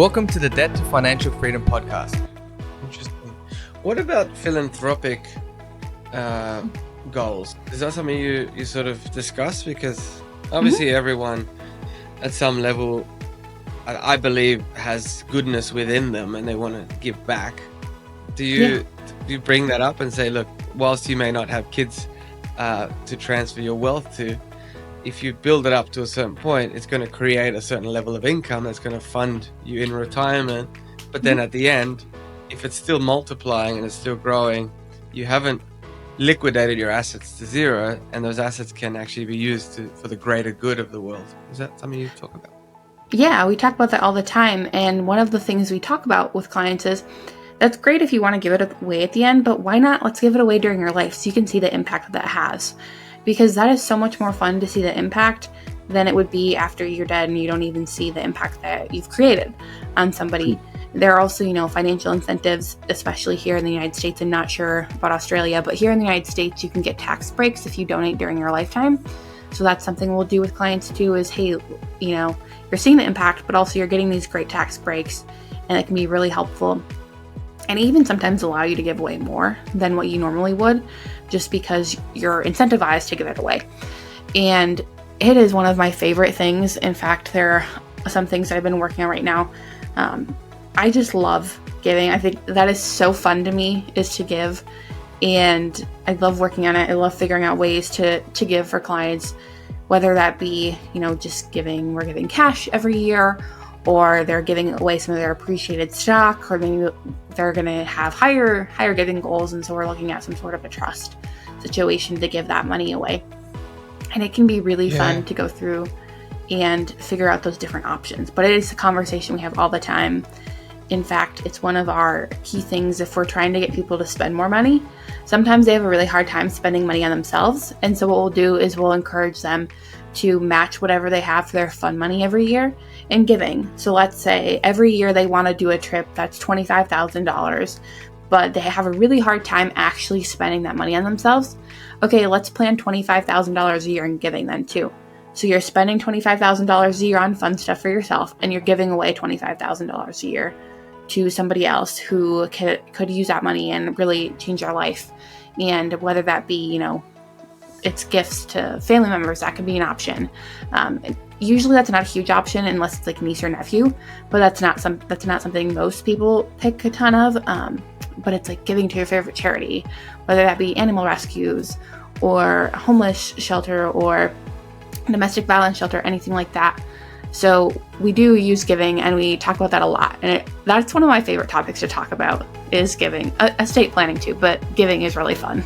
Welcome to the Debt to Financial Freedom podcast. Interesting. What about philanthropic goals? Is that something you sort of discuss? Because obviously everyone at some level, I believe, has goodness within them and they want to give back. Do you bring that up and say, look, whilst you may not have kids to transfer your wealth to, if you build it up to a certain point, it's going to create a certain level of income that's going to fund you in retirement. But then at the end, if it's still multiplying and it's still growing, you haven't liquidated your assets to zero, and those assets can actually be used for the greater good of the world. Is that something you talk about? Yeah, we talk about that all the time. And one of the things we talk about with clients is, that's great if you want to give it away at the end, but why not? Let's give it away during your life so you can see the impact that has. Because that is so much more fun to see the impact than it would be after you're dead and you don't even see the impact that you've created on somebody. There are also, financial incentives, especially here in the United States. I'm not sure about Australia, but here in the United States, you can get tax breaks if you donate during your lifetime. So that's something we'll do with clients too is, hey, you're seeing the impact, but also you're getting these great tax breaks, and it can be really helpful. And even sometimes allow you to give away more than what you normally would, just because you're incentivized to give it away. And it is one of my favorite things. In fact, there are some things that I've been working on right now. I just love giving. I think that is so fun to me, is to give. And I love working on it. I love figuring out ways to give for clients, whether that be, just giving, we're giving cash every year, or they're giving away some of their appreciated stock, or maybe they're going to have higher giving goals, and so we're looking at some sort of a trust situation to give that money away. And it can be really fun to go through and figure out those different options. But it is a conversation we have all the time. In fact, it's one of our key things if we're trying to get people to spend more money. Sometimes they have a really hard time spending money on themselves, and so what we'll do is we'll encourage them to match whatever they have for their fun money every year in giving. So let's say every year they want to do a trip that's $25,000, but they have a really hard time actually spending that money on themselves. Okay, let's plan $25,000 a year in giving then too. So you're spending $25,000 a year on fun stuff for yourself, and you're giving away $25,000 a year to somebody else who could use that money and really change their life. And whether that be, it's gifts to family members, that could be an option. Usually that's not a huge option unless it's like niece or nephew, but that's not something most people pick a ton of. But it's like giving to your favorite charity, whether that be animal rescues or a homeless shelter or domestic violence shelter, anything like that. So we do use giving, and we talk about that a lot. And that's one of my favorite topics to talk about is giving. Estate planning too, but giving is really fun.